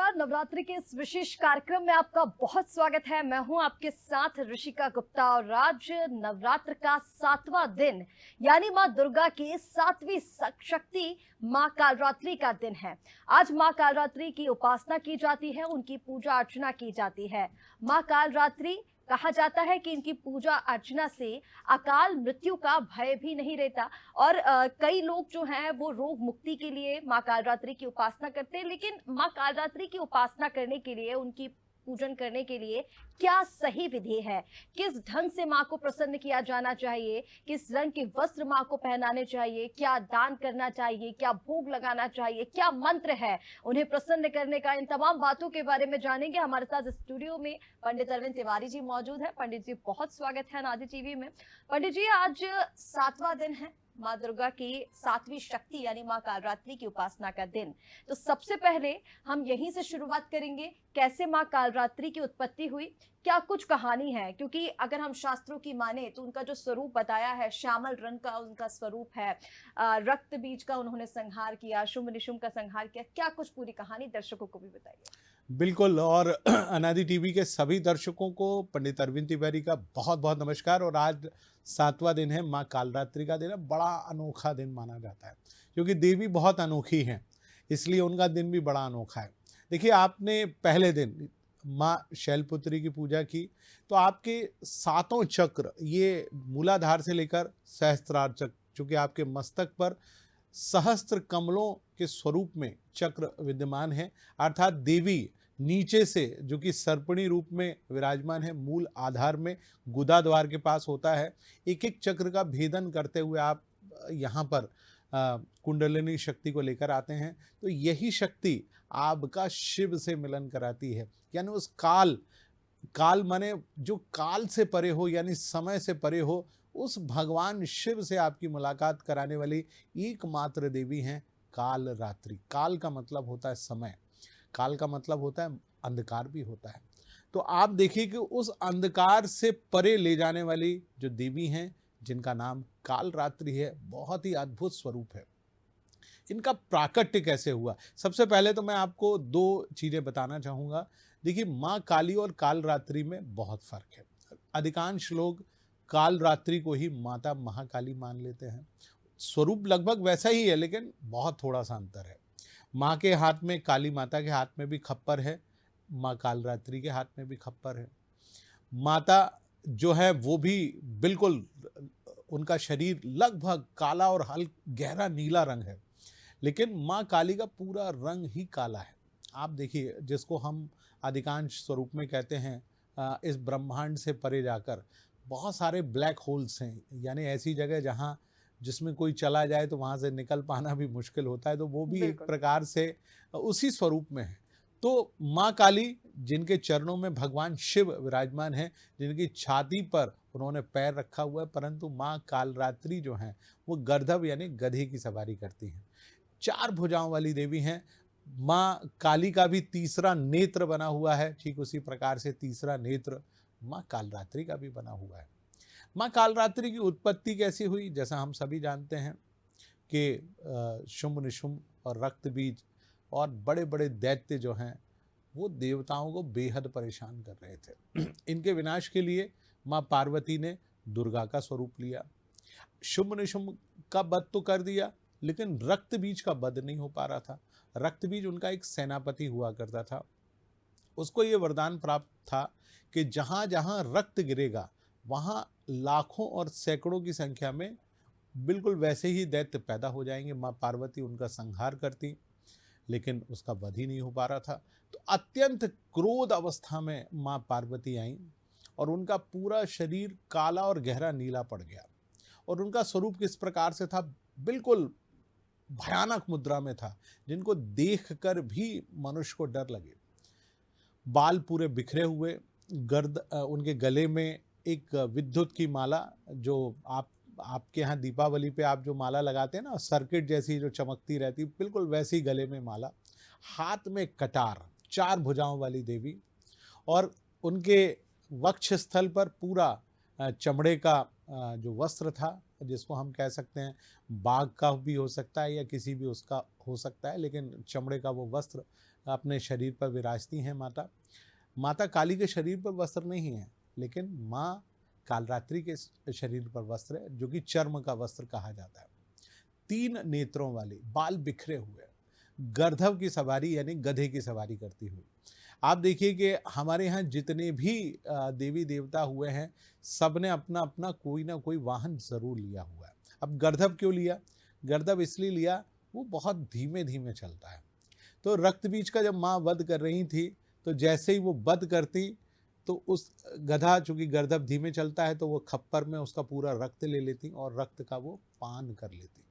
नमस्कार। नवरात्रि के इस विशेष कार्यक्रम में आपका बहुत स्वागत है। मैं हूं आपके साथ ऋषिका गुप्ता और आज नवरात्र का 7वां दिन यानी मां दुर्गा की 7वीं शक्ति मां कालरात्रि का दिन है। आज मां कालरात्रि की उपासना की जाती है, उनकी पूजा अर्चना की जाती है। मां कालरात्रि कहा जाता है कि इनकी पूजा अर्चना से अकाल मृत्यु का भय भी नहीं रहता और कई लोग जो हैं वो रोग मुक्ति के लिए मां कालरात्रि की उपासना करते हैं। लेकिन मां कालरात्रि की उपासना करने के लिए, उनकी पूजन करने के लिए क्या सही विधि है, किस ढंग से मां को प्रसन्न किया जाना चाहिए, किस रंग के वस्त्र मां को पहनाने चाहिए, क्या दान करना चाहिए, क्या भोग लगाना चाहिए, क्या मंत्र है उन्हें प्रसन्न करने का, इन तमाम बातों के बारे में जानेंगे। हमारे साथ स्टूडियो में पंडित अरविंद तिवारी जी मौजूद है। पंडित जी, बहुत स्वागत है नादी टीवी में। पंडित जी, आज 7वां दिन है मां दुर्गा की 7वीं शक्ति यानी मां कालरात्रि की उपासना का दिन। तो सबसे पहले हम यहीं से शुरुआत करेंगे, कैसे मां कालरात्रि की उत्पत्ति हुई, क्या कुछ कहानी है? क्योंकि अगर हम शास्त्रों की माने तो उनका जो स्वरूप बताया है, श्यामल रंग का उनका स्वरूप है, रक्त बीज का उन्होंने संहार किया, शुंभ निशुंभ का संहार किया। क्या कुछ पूरी कहानी दर्शकों को भी बताइए। बिल्कुल। और अनादि टीवी के सभी दर्शकों को पंडित अरविंद तिवारी का बहुत बहुत नमस्कार। और आज 7वां दिन है, माँ कालरात्रि का दिन है। बड़ा अनोखा दिन माना जाता है क्योंकि देवी बहुत अनोखी हैं, इसलिए उनका दिन भी बड़ा अनोखा है। देखिए, आपने पहले दिन माँ शैलपुत्री की पूजा की तो आपके 7 चक्र, ये मूलाधार से लेकर सहस्त्रार चक्र, चूँकि आपके मस्तक पर सहस्त्र कमलों के स्वरूप में चक्र विद्यमान है, अर्थात देवी नीचे से जो कि सर्पणी रूप में विराजमान है, मूल आधार में गुदा द्वार के पास होता है। एक एक चक्र का भेदन करते हुए आप यहाँ पर कुंडलिनी शक्ति को लेकर आते हैं। तो यही शक्ति आपका शिव से मिलन कराती है, यानी उस काल काल माने जो काल से परे हो, यानी समय से परे हो, उस भगवान शिव से आपकी मुलाकात कराने वाली एकमात्र देवी हैं काल रात्रि। काल का मतलब होता है समय, काल का मतलब होता है अंधकार भी होता है। तो आप देखिए कि उस अंधकार से परे ले जाने वाली जो देवी हैं, जिनका नाम काल रात्रि है, बहुत ही अद्भुत स्वरूप है। इनका प्राकट्य कैसे हुआ, सबसे पहले तो मैं आपको 2 चीज़ें बताना चाहूँगा। देखिए, माँ काली और काल रात्रि में बहुत फर्क है। अधिकांश लोग काल रात्रि को ही माता महाकाली मान लेते हैं। स्वरूप लगभग वैसा ही है, लेकिन बहुत थोड़ा सा अंतर है। माँ के हाथ में, काली माता के हाथ में भी खप्पर है, माँ काल रात्रि के हाथ में भी खप्पर है। माता जो है वो भी बिल्कुल, उनका शरीर लगभग काला और गहरा नीला रंग है, लेकिन माँ काली का पूरा रंग ही काला है। आप देखिए, जिसको हम अधिकांश स्वरूप में कहते हैं, इस ब्रह्मांड से परे जाकर बहुत सारे ब्लैक होल्स हैं, यानी ऐसी जगह जहाँ जिसमें कोई चला जाए तो वहाँ से निकल पाना भी मुश्किल होता है, तो वो भी एक बिल्कुल। प्रकार से उसी स्वरूप में है। तो माँ काली, जिनके चरणों में भगवान शिव विराजमान हैं, जिनकी छाती पर उन्होंने पैर रखा हुआ है, परंतु माँ कालरात्रि जो हैं वो गर्दभ यानी गधे की सवारी करती हैं। 4 भुजाओं वाली देवी हैं। माँ काली का भी तीसरा नेत्र बना हुआ है, ठीक उसी प्रकार से तीसरा नेत्र माँ कालरात्रि का भी बना हुआ है। माँ कालरात्रि की उत्पत्ति कैसी हुई, जैसा हम सभी जानते हैं कि शुंभ निशुंभ और रक्त बीज और बड़े बड़े दैत्य जो हैं वो देवताओं को बेहद परेशान कर रहे थे। इनके विनाश के लिए माँ पार्वती ने दुर्गा का स्वरूप लिया। शुंभ निशुंभ का वध तो कर दिया, लेकिन रक्त बीज का वध नहीं हो पा रहा था। रक्त बीज उनका एक सेनापति हुआ करता था। उसको ये वरदान प्राप्त था कि जहाँ जहाँ रक्त गिरेगा वहाँ लाखों और सैकड़ों की संख्या में बिल्कुल वैसे ही दैत्य पैदा हो जाएंगे। माँ पार्वती उनका संहार करती, लेकिन उसका वध ही नहीं हो पा रहा था। तो अत्यंत क्रोध अवस्था में माँ पार्वती आईं और उनका पूरा शरीर काला और गहरा नीला पड़ गया। और उनका स्वरूप किस प्रकार से था, बिल्कुल भयानक मुद्रा में था, जिनको देखकर भी मनुष्य को डर लगे। बाल पूरे बिखरे हुए, उनके गले में एक विद्युत की माला, जो आपके यहाँ दीपावली पे आप जो माला लगाते हैं ना, सर्किट जैसी जो चमकती रहती, बिल्कुल वैसी गले में माला। हाथ में कटार, 4 भुजाओं वाली देवी। और उनके वक्ष स्थल पर पूरा चमड़े का जो वस्त्र था, जिसको हम कह सकते हैं बाघ का भी हो सकता है या किसी भी उसका हो सकता है, लेकिन चमड़े का वो वस्त्र अपने शरीर पर विराजती हैं माता। माता काली के शरीर पर वस्त्र नहीं है, लेकिन माँ कालरात्रि के शरीर पर वस्त्र है, जो कि चर्म का वस्त्र कहा जाता है। 3 नेत्रों वाली, बाल बिखरे हुए, गर्दभ की सवारी यानी गधे की सवारी करती हुई। आप देखिए कि हमारे यहाँ जितने भी देवी देवता हुए हैं, सब ने अपना अपना कोई ना कोई वाहन जरूर लिया हुआ है। अब गर्दभ क्यों लिया? गर्दभ इसलिए लिया, वो बहुत धीमे धीमे चलता है। तो रक्त बीज का जब माँ वध कर रही थी, तो जैसे ही वो वध करती, तो उस गधा, चूंकि गर्दभ धीमे चलता है, तो वो खप्पर में उसका पूरा रक्त ले लेती और रक्त का वो पान कर लेती।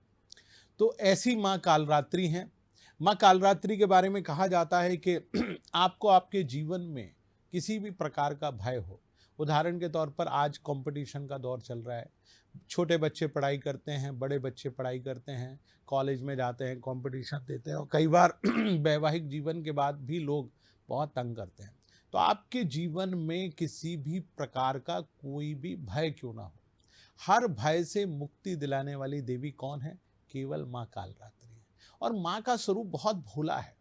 तो ऐसी माँ कालरात्रि हैं। माँ कालरात्रि के बारे में कहा जाता है कि आपको आपके जीवन में किसी भी प्रकार का भय हो, उदाहरण के तौर पर आज कंपटीशन का दौर चल रहा है, छोटे बच्चे पढ़ाई करते हैं, बड़े बच्चे पढ़ाई करते हैं, कॉलेज में जाते हैं, कंपटीशन देते हैं, और कई बार वैवाहिक जीवन के बाद भी लोग बहुत तंग करते हैं। तो आपके जीवन में किसी भी प्रकार का कोई भी भय क्यों ना हो, हर भय से मुक्ति दिलाने वाली देवी कौन है? केवल माँ कालरात्रि है। और माँ का स्वरूप बहुत भोला है,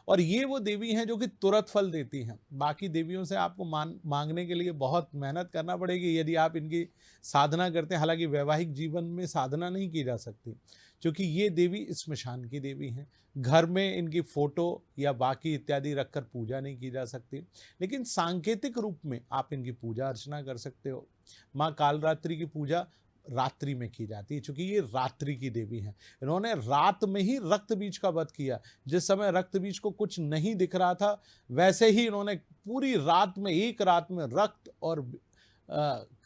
और ये वो देवी हैं जो कि तुरंत फल देती हैं। बाकी देवियों से आपको मांगने के लिए बहुत मेहनत करना पड़ेगी यदि आप इनकी साधना करते हैं। हालांकि वैवाहिक जीवन में साधना नहीं की जा सकती, क्योंकि ये देवी स्मशान की देवी हैं। घर में इनकी फोटो या बाकी इत्यादि रखकर पूजा नहीं की जा सकती, लेकिन सांकेतिक रूप में आप इनकी पूजा अर्चना कर सकते हो। माँ कालरात्रि की पूजा रात्रि में की जाती है, क्योंकि ये रात्रि की देवी हैं। इन्होंने रात में ही रक्त बीज का वध किया। जिस समय रक्त बीज को कुछ नहीं दिख रहा था, वैसे ही इन्होंने पूरी रात में, एक रात में रक्त और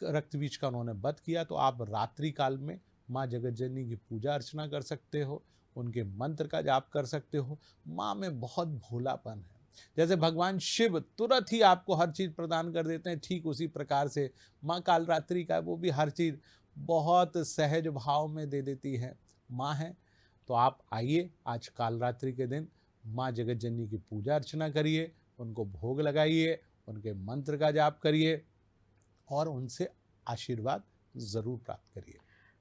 रक्त बीज का उन्होंने वध किया। तो आप रात्रि काल में माँ जगत जननी की पूजा अर्चना कर सकते हो, उनके मंत्र का जाप कर सकते हो। माँ में बहुत भोलापन है। जैसे भगवान शिव तुरंत ही आपको हर चीज प्रदान कर देते हैं, ठीक उसी प्रकार से माँ कालरात्रि का वो भी हर चीज बहुत सहज भाव में दे देती है, माँ है। तो आप आइए, आज कालरात्रि के दिन माँ जगत जननी की पूजा अर्चना करिए, उनको भोग लगाइए, उनके मंत्र का जाप करिए और उनसे आशीर्वाद जरूर प्राप्त करिए।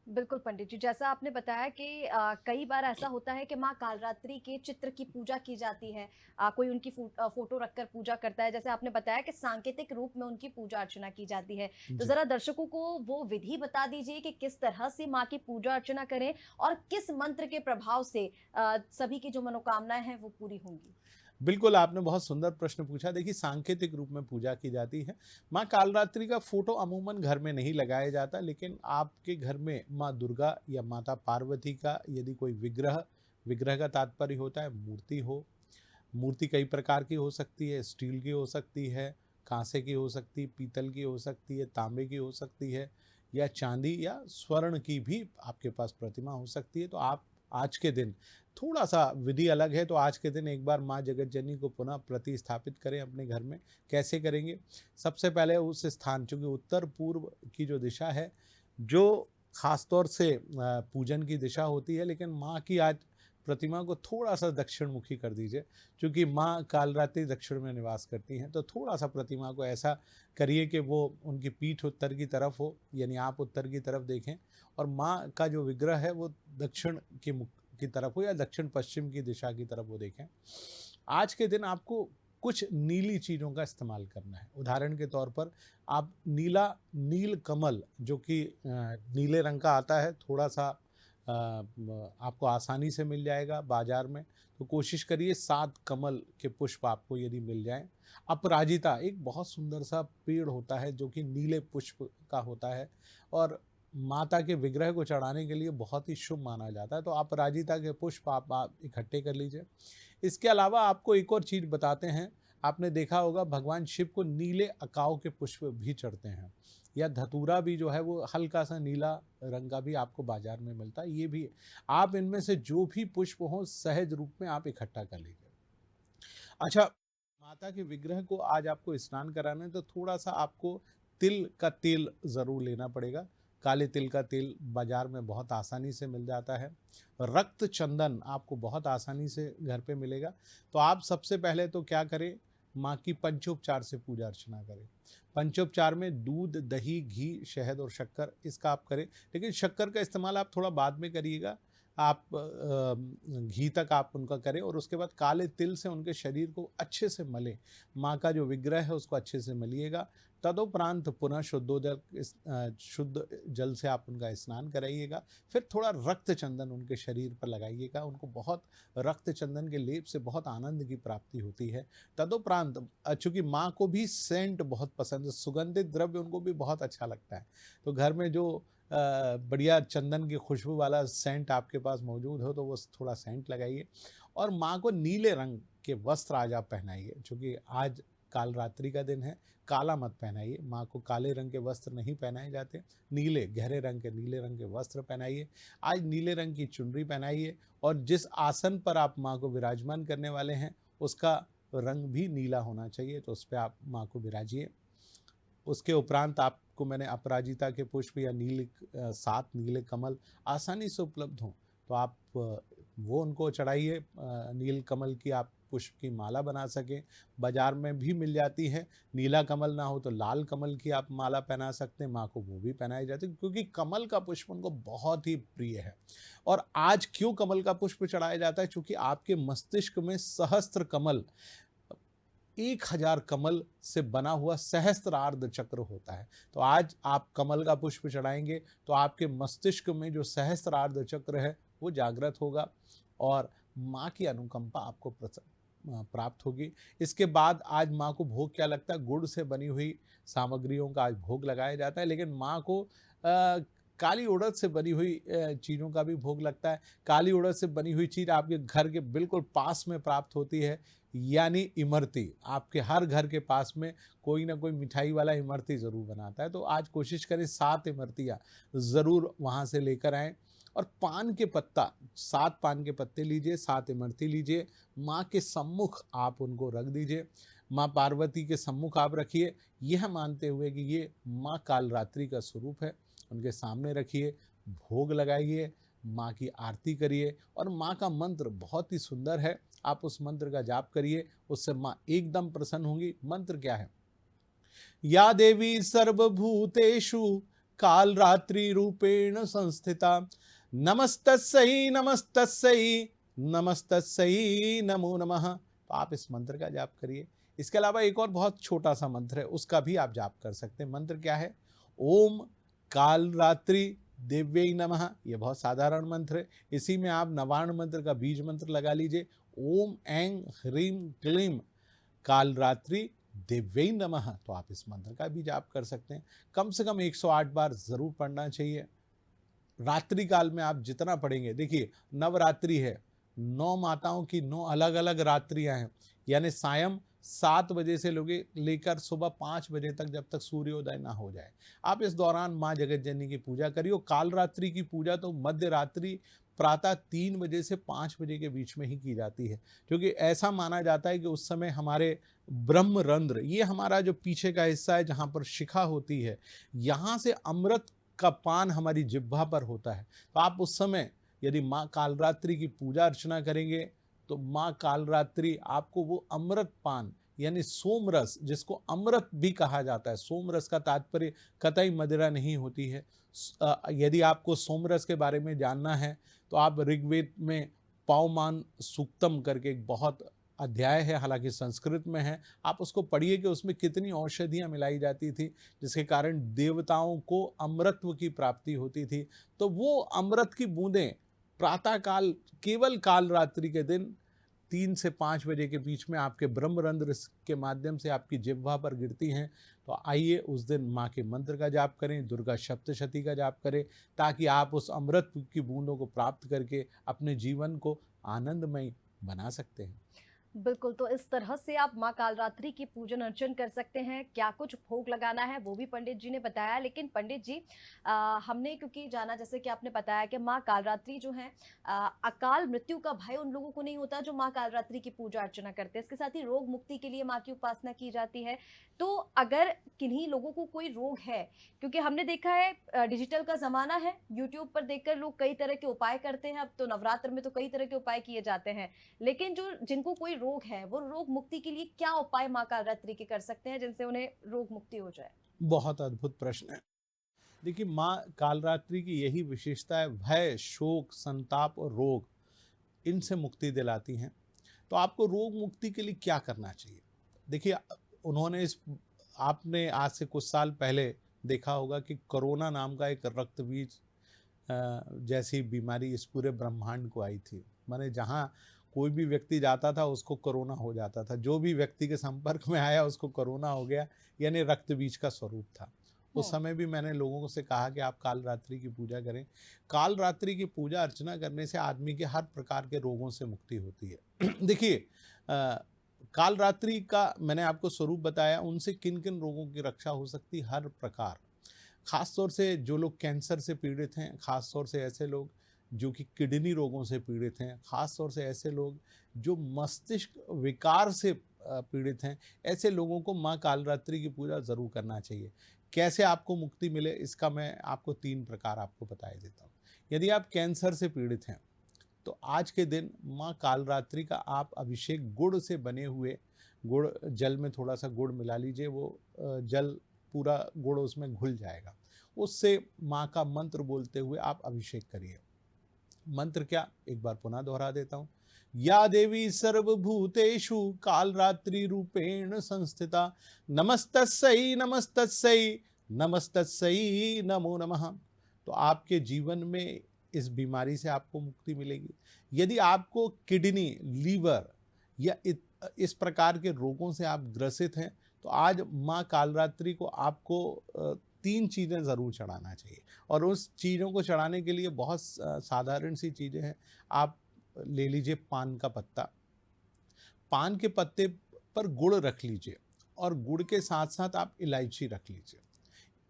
बिल्कुल पंडित जी, जैसा आपने बताया कि कई बार ऐसा होता है कि माँ कालरात्रि के चित्र की पूजा की जाती है, कोई उनकी फोटो रखकर पूजा करता है। जैसे आपने बताया कि सांकेतिक रूप में उनकी पूजा अर्चना की जाती है, तो जी। जरा दर्शकों को वो विधि बता दीजिए कि किस तरह से माँ की पूजा अर्चना करें और किस मंत्र के प्रभाव से सभी की जो मनोकामनाएं हैं वो पूरी होंगी। बिल्कुल, आपने बहुत सुंदर प्रश्न पूछा। देखिए, सांकेतिक रूप में पूजा की जाती है। माँ कालरात्रि का फोटो अमूमन घर में नहीं लगाया जाता, लेकिन आपके घर में माँ दुर्गा या माता पार्वती का यदि कोई विग्रह, विग्रह का तात्पर्य होता है मूर्ति हो। मूर्ति कई प्रकार की हो सकती है, स्टील की हो सकती है, कांसे की हो सकती है, पीतल की हो सकती है, तांबे की हो सकती है, या चांदी या स्वर्ण की भी आपके पास प्रतिमा हो सकती है। तो आप आज के दिन, थोड़ा सा विधि अलग है, तो आज के दिन एक बार माँ जगत जननी को पुनः प्रतिस्थापित करें अपने घर में। कैसे करेंगे? सबसे पहले उस स्थान, चूँकि उत्तर पूर्व की जो दिशा है, जो खासतौर से पूजन की दिशा होती है, लेकिन माँ की आज प्रतिमा को थोड़ा सा दक्षिण मुखी कर दीजिए, क्योंकि माँ कालरात्रि दक्षिण में निवास करती हैं। तो थोड़ा सा प्रतिमा को ऐसा करिए कि वो उनकी पीठ उत्तर की तरफ हो, यानी आप उत्तर की तरफ देखें, और माँ का जो विग्रह है वो दक्षिण के मुख की तरफ हो या दक्षिण पश्चिम की दिशा की तरफ वो देखें। आज के दिन आपको कुछ नीली चीज़ों का इस्तेमाल करना है। उदाहरण के तौर पर आप नील कमल, जो कि नीले रंग का आता है, थोड़ा सा आपको आसानी से मिल जाएगा बाजार में, तो कोशिश करिए 7 कमल के पुष्प आपको यदि मिल जाएं। अपराजिता एक बहुत सुंदर सा पेड़ होता है जो कि नीले पुष्प का होता है, और माता के विग्रह को चढ़ाने के लिए बहुत ही शुभ माना जाता है। तो अपराजिता के पुष्प आप इकट्ठे कर लीजिए। इसके अलावा आपको एक और चीज़ बताते हैं। आपने देखा होगा भगवान शिव को नीले अकाव के पुष्प भी चढ़ते हैं, या धतूरा भी जो है वो हल्का सा नीला रंग का भी आपको बाजार में मिलता है। ये भी आप इनमें से जो भी पुष्प हो सहज रूप में आप इकट्ठा कर लीजिए। अच्छा, माता के विग्रह को आज आपको स्नान कराना है, तो थोड़ा सा आपको तिल का तेल ज़रूर लेना पड़ेगा। काले तिल का तेल बाजार में बहुत आसानी से मिल जाता है। रक्त चंदन आपको बहुत आसानी से घर पे मिलेगा। तो आप सबसे पहले तो क्या करें, माँ की पंचोपचार से पूजा अर्चना करें। पंचोपचार में दूध, दही, घी, शहद और शक्कर, इसका आप करें, लेकिन शक्कर का इस्तेमाल आप थोड़ा बाद में करिएगा। आप घी तक आप उनका करें और उसके बाद काले तिल से उनके शरीर को अच्छे से मलें। माँ का जो विग्रह है उसको अच्छे से मलिएगा। तदुपरांत पुनः शुद्ध जल से आप उनका स्नान कराइएगा। फिर थोड़ा रक्त चंदन उनके शरीर पर लगाइएगा। उनको बहुत रक्त चंदन के लेप से बहुत आनंद की प्राप्ति होती है। तदुपरांत चूँकि माँ को भी सेंट बहुत पसंद है, सुगंधित द्रव्य उनको भी बहुत अच्छा लगता है। तो घर में जो बढ़िया चंदन की खुशबू वाला सेंट आपके पास मौजूद हो तो वो थोड़ा सेंट लगाइए और माँ को नीले रंग के वस्त्र आज आप पहनाइए। चूँकि आज कालरात्रि का दिन है, काला मत पहनाइए। माँ को काले रंग के वस्त्र नहीं पहनाए जाते, नीले गहरे रंग के नीले रंग के वस्त्र पहनाइए। आज नीले रंग की चुनरी पहनाइए और जिस आसन पर आप माँ को विराजमान करने वाले हैं उसका रंग भी नीला होना चाहिए, तो उस पर आप माँ को विराजिए। उसके उपरांत आपको मैंने अपराजिता के पुष्प या 7 नीले कमल आसानी से उपलब्ध हों तो आप वो उनको चढ़ाइए। नील कमल की आप पुष्प की माला बना सकें, बाजार में भी मिल जाती है। नीला कमल ना हो तो लाल कमल की आप माला पहना सकते हैं, माँ को वो भी पहनाई जाती है क्योंकि कमल का पुष्प उनको बहुत ही प्रिय है। और आज क्यों कमल का पुष्प चढ़ाया जाता है? क्योंकि आपके मस्तिष्क में सहस्त्र कमल 1000 कमल से बना हुआ सहस्त्रार्ध चक्र होता है। तो आज आप कमल का पुष्प चढ़ाएंगे तो आपके मस्तिष्क में जो सहस्त्रार्ध चक्र है वो जागृत होगा और माँ की अनुकंपा आपको प्राप्त होगी। इसके बाद आज माँ को भोग क्या लगता है? गुड़ से बनी हुई सामग्रियों का आज भोग लगाया जाता है, लेकिन माँ को काली उड़द से बनी हुई चीज़ों का भी भोग लगता है। काली उड़द से बनी हुई चीज़ आपके घर के बिल्कुल पास में प्राप्त होती है, यानी इमरती। आपके हर घर के पास में कोई ना कोई मिठाई वाला इमरती ज़रूर बनाता है। तो आज कोशिश करें 7 इमरतियाँ ज़रूर वहाँ से लेकर आएँ और पान के पत्ता 7 पान के पत्ते लीजिए, 7 इमरती लीजिए, माँ के सम्मुख आप उनको रख दीजिए। माँ पार्वती के सम्मुख आप रखिए, यह मानते हुए कि ये माँ कालरात्रि का स्वरूप है। उनके सामने रखिए, भोग लगाइए, माँ की आरती करिए और माँ का मंत्र बहुत ही सुंदर है। आप उस मंत्र का जाप करिए, उससे माँ एकदम प्रसन्न होंगी। मंत्र क्या है? या देवी सर्वभूतेषु कालरात्रि रूपेण संस्थिता नमस्तस्यै नमस्तस्यै नमस्तस्यै नमो नमः। तो आप इस मंत्र का जाप करिए। इसके अलावा एक और बहुत छोटा सा मंत्र है, उसका भी आप जाप कर सकते हैं। मंत्र क्या है? ओम कालरात्रि देव्यै नमः। यह बहुत साधारण मंत्र है, इसी में आप नवार्ण मंत्र का बीज मंत्र लगा लीजिए। ओम ऐं ह्रीं क्लीं कालरात्रि देव्यै नमः। तो आप इस मंत्र का भी जाप कर सकते हैं। कम से कम 108 बार जरूर पढ़ना चाहिए। रात्रि काल में आप जितना पढ़ेंगे, देखिए नवरात्रि है, 9 माताओं की 9 अलग अलग रात्रियां हैं, यानी सायं 7 बजे से लेकर सुबह 5 बजे तक, जब तक सूर्योदय ना हो जाए, आप इस दौरान माँ जगत जननी की पूजा करिए। काल रात्रि की पूजा तो मध्य रात्रि प्रातः 3 बजे से 5 बजे के बीच में ही की जाती है, क्योंकि ऐसा माना जाता है कि उस समय हमारे ब्रह्मरंध्र, ये हमारा जो पीछे का हिस्सा है जहाँ पर शिखा होती है, यहाँ से अमृत का पान हमारी जिह्वा पर होता है। तो आप उस समय यदि माँ कालरात्रि की पूजा अर्चना करेंगे तो माँ कालरात्रि आपको वो अमृत पान यानी सोमरस, जिसको अमृत भी कहा जाता है, सोमरस का तात्पर्य कतई मदिरा नहीं होती है। यदि आपको सोमरस के बारे में जानना है तो आप ऋग्वेद में पवमान सूक्तम करके एक बहुत अध्याय है, हालांकि संस्कृत में है, आप उसको पढ़िए कि उसमें कितनी औषधियाँ मिलाई जाती थी जिसके कारण देवताओं को अमृतत्व की प्राप्ति होती थी। तो वो अमृत की बूंदें प्रातः काल केवल काल रात्रि के दिन 3 से 5 बजे के बीच में आपके ब्रह्मरंध्र के माध्यम से आपकी जिह्वा पर गिरती हैं। तो आइए उस दिन माँ के मंत्र का जाप करें, दुर्गा सप्तशती का जाप करें, ताकि आप उस अमृत की बूंदों को प्राप्त करके अपने जीवन को आनंदमय बना सकते हैं। बिल्कुल, तो इस तरह से आप माँ कालरात्रि की पूजन अर्चन कर सकते हैं। क्या कुछ भोग लगाना है वो भी पंडित जी ने बताया। लेकिन पंडित जी, हमने क्योंकि जाना, जैसे कि आपने बताया कि माँ कालरात्रि जो है, अकाल मृत्यु का भय उन लोगों को नहीं होता जो माँ कालरात्रि की पूजा अर्चना करते हैं। इसके साथ ही रोग मुक्ति के लिए माँ की उपासना की जाती है। तो अगर किन्हीं लोगों को कोई रोग है, क्योंकि हमने देखा है डिजिटल का ज़माना है, यूट्यूब पर देखकर लोग कई तरह के उपाय करते हैं। अब तो नवरात्र में तो कई तरह के उपाय किए जाते हैं, लेकिन जो जिनको कोई रोग है, वो रोग मुक्ति के लिए क्या उपाय माँ कालरात्रि के कर सकते हैं जिनसे उन्हें रोग मुक्ति हो जाए? बहुत अद्भुत प्रश्न है। देखिए, माँ कालरात्रि की यही विशेषता है, भय, शोक, संताप और रोग, इनसे मुक्ति दिलाती हैं। तो आपको रोग मुक्ति के लिए क्या करना चाहिए? देखिए, उन्होंने इस आपने आज से कुछ साल पहले देखा होगा कि कोरोना नाम का एक रक्त बीज जैसी बीमारी इस पूरे ब्रह्मांड को आई थी। माने जहाँ कोई भी व्यक्ति जाता था उसको कोरोना हो जाता था, जो भी व्यक्ति के संपर्क में आया उसको कोरोना हो गया, यानी रक्त बीज का स्वरूप था। उस हम्म। समय भी मैंने लोगों से कहा कि आप कालरात्रि की पूजा करें। कालरात्रि की पूजा अर्चना करने से आदमी के हर प्रकार के रोगों से मुक्ति होती है। देखिए, कालरात्रि का मैंने आपको स्वरूप बताया, उनसे किन किन रोगों की रक्षा हो सकती है, हर प्रकार। खास तौर से जो लोग कैंसर से पीड़ित हैं, खास तौर से ऐसे लोग जो कि किडनी रोगों से पीड़ित हैं, खास तौर से ऐसे लोग जो मस्तिष्क विकार से पीड़ित हैं, ऐसे लोगों को माँ कालरात्रि की पूजा ज़रूर करना चाहिए। कैसे आपको मुक्ति मिले, इसका मैं आपको 3 प्रकार आपको बताए देता हूँ। यदि आप कैंसर से पीड़ित हैं, तो आज के दिन माँ कालरात्रि का आप अभिषेक गुड़ से बने हुए, गुड़ जल में थोड़ा सा गुड़ मिला लीजिए, वो जल पूरा गुड़ उसमें घुल जाएगा, उससे माँ का मंत्र बोलते हुए आप अभिषेक करिए। मंत्र क्या, एक बार पुनः दोहरा देता हूँ। या देवी सर्वभूतेषु कालरात्रि रूपेण संस्थिता, नमस्तस्यै नमस्तस्यै नमस्तस्यै नमो नमः। तो आपके जीवन में इस बीमारी से आपको मुक्ति मिलेगी। यदि आपको किडनी, लीवर या इस प्रकार के रोगों से आप ग्रसित हैं, तो आज माँ कालरात्रि को आपको 3 चीज़ें ज़रूर चढ़ाना चाहिए, और उस चीज़ों को चढ़ाने के लिए बहुत साधारण सी चीज़ें हैं। आप ले लीजिए पान का पत्ता, पान के पत्ते पर गुड़ रख लीजिए, और गुड़ के साथ साथ आप इलायची रख लीजिए।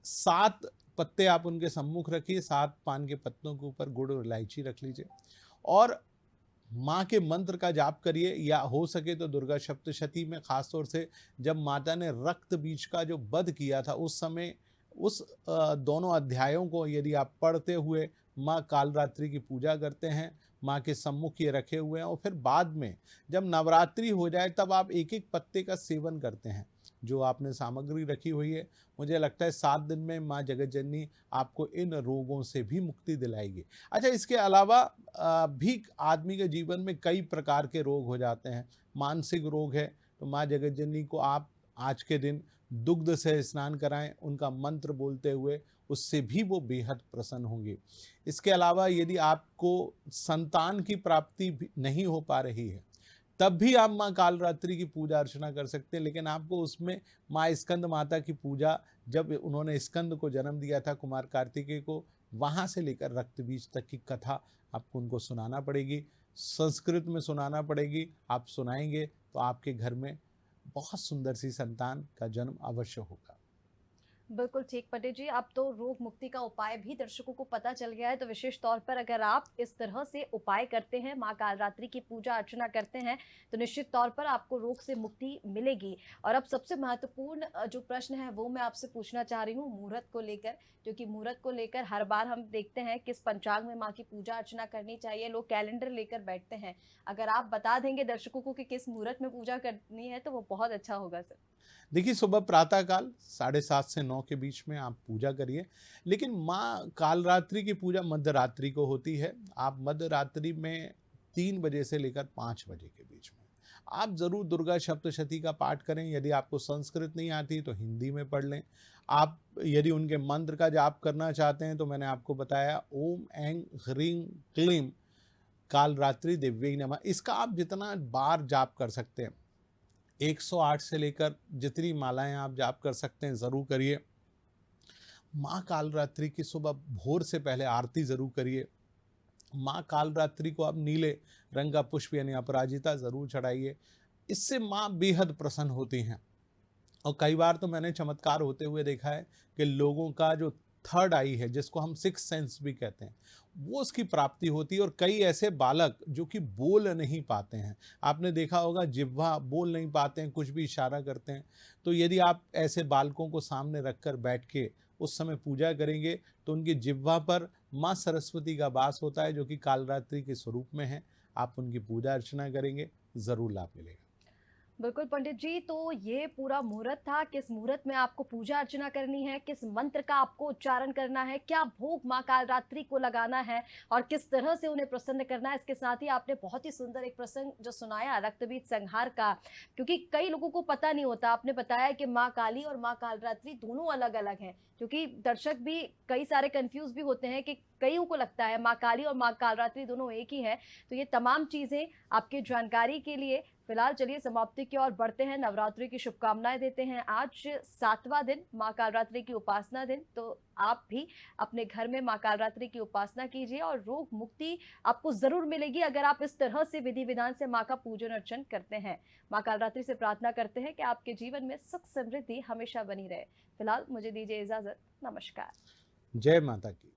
7 पत्ते आप उनके सम्मुख रखिए, 7 पान के पत्तों के ऊपर गुड़ और इलायची रख लीजिए, और माँ के मंत्र का जाप करिए, या हो सके तो दुर्गा सप्तशती में, खास तौर से जब माता ने रक्त बीज का जो वध किया था उस समय, उस दोनों अध्यायों को यदि आप पढ़ते हुए माँ कालरात्रि की पूजा करते हैं, माँ के सम्मुख ये रखे हुए हैं, और फिर बाद में जब नवरात्रि हो जाए तब आप एक एक पत्ते का सेवन करते हैं, जो आपने सामग्री रखी हुई है, मुझे लगता है 7 दिन में माँ जगत जननी आपको इन रोगों से भी मुक्ति दिलाएगी। अच्छा, इसके अलावा भी आदमी के जीवन में कई प्रकार के रोग हो जाते हैं। मानसिक रोग है, तो माँ जगत जननी को आप आज के दिन दुग्ध से स्नान कराएं, उनका मंत्र बोलते हुए, उससे भी वो बेहद प्रसन्न होंगे। इसके अलावा यदि आपको संतान की प्राप्ति भी नहीं हो पा रही है, तब भी आप माँ कालरात्रि की पूजा अर्चना कर सकते हैं, लेकिन आपको उसमें माँ स्कंद माता की पूजा, जब उन्होंने स्कंद को जन्म दिया था कुमार कार्तिकेय को, वहाँ से लेकर रक्त बीज तक की कथा आपको उनको सुनाना पड़ेगी, संस्कृत में सुनाना पड़ेगी। आप सुनाएंगे तो आपके घर में बहुत सुंदर सी संतान का जन्म अवश्य होगा। बिल्कुल ठीक पंडित जी, अब तो रोग मुक्ति का उपाय भी दर्शकों को पता चल गया है, तो विशेष तौर पर अगर आप इस तरह से उपाय करते हैं, माँ कालरात्रि की पूजा अर्चना करते हैं, तो निश्चित तौर पर आपको रोग से मुक्ति मिलेगी। और अब सबसे महत्वपूर्ण जो प्रश्न है वो मैं आपसे पूछना चाह रही हूँ मुहूर्त को लेकर, क्योंकि मुहूर्त को लेकर हर बार हम देखते हैं किस पंचांग में माँ की पूजा अर्चना करनी चाहिए, लोग कैलेंडर लेकर बैठते हैं। अगर आप बता देंगे दर्शकों को कि किस मुहूर्त में पूजा करनी है तो वो बहुत अच्छा होगा सर। देखिए, सुबह प्रातःकाल 7:30 से 9 के बीच में आप पूजा करिए, लेकिन माँ कालरात्रि की पूजा मध्य रात्रि को होती है। आप मध्य रात्रि में 3 बजे से लेकर 5 बजे के बीच में आप ज़रूर दुर्गा सप्तशती का पाठ करें। यदि आपको संस्कृत नहीं आती तो हिंदी में पढ़ लें। आप यदि उनके मंत्र का जाप करना चाहते हैं, तो मैंने आपको बताया, ओम ऐं ह्रीं क्लीं कालरात्रि देव्यै नमः, इसका आप जितना बार जाप कर सकते हैं, 108 से लेकर जितनी मालाएं आप जाप कर सकते हैं ज़रूर करिए। माँ कालरात्रि की सुबह भोर से पहले आरती ज़रूर करिए। माँ कालरात्रि को आप नीले रंग का पुष्प यानी अपराजिता ज़रूर चढ़ाइए। इससे माँ बेहद प्रसन्न होती हैं, और कई बार तो मैंने चमत्कार होते हुए देखा है कि लोगों का जो थर्ड आई है, जिसको हम सिक्स सेंस भी कहते हैं, वो उसकी प्राप्ति होती है। और कई ऐसे बालक जो कि बोल नहीं पाते हैं, आपने देखा होगा जिह्वा बोल नहीं पाते हैं, कुछ भी इशारा करते हैं, तो यदि आप ऐसे बालकों को सामने रखकर बैठ के उस समय पूजा करेंगे, तो उनकी जिह्वा पर माँ सरस्वती का वास होता है, जो कि कालरात्रि के स्वरूप में है। आप उनकी पूजा अर्चना करेंगे, ज़रूर लाभ मिलेगा। बिल्कुल पंडित जी, तो ये पूरा मुहूर्त था। किस मुहूर्त में आपको पूजा अर्चना करनी है, किस मंत्र का आपको उच्चारण करना है, क्या भोग माँ कालरात्रि को लगाना है और किस तरह से उन्हें प्रसन्न करना है। इसके साथ ही आपने बहुत ही सुंदर एक प्रसंग जो सुनाया रक्तबीज संहार का, क्योंकि कई लोगों को पता नहीं होता। आपने बताया कि माँ काली और माँ कालरात्रि दोनों अलग अलग हैं, क्योंकि दर्शक भी कई सारे कंफ्यूज भी होते हैं कि कईयों को लगता है माँ काली और माँ कालरात्रि दोनों एक ही है। तो ये तमाम चीजें आपकी जानकारी के लिए फिलहाल चलिए समाप्ति की ओर बढ़ते हैं। नवरात्रि की शुभकामनाएं देते हैं। आज 7वां दिन माँ कालरात्रि की उपासना दिन, तो आप भी अपने घर में माँ कालरात्रि की उपासना कीजिए और रोग मुक्ति आपको जरूर मिलेगी अगर आप इस तरह से विधि विधान से माँ का पूजन अर्चन करते हैं। माँ कालरात्रि से प्रार्थना करते हैं कि आपके जीवन में सुख समृद्धि हमेशा बनी रहे। फिलहाल मुझे दीजिए इजाजत। नमस्कार। जय माता की।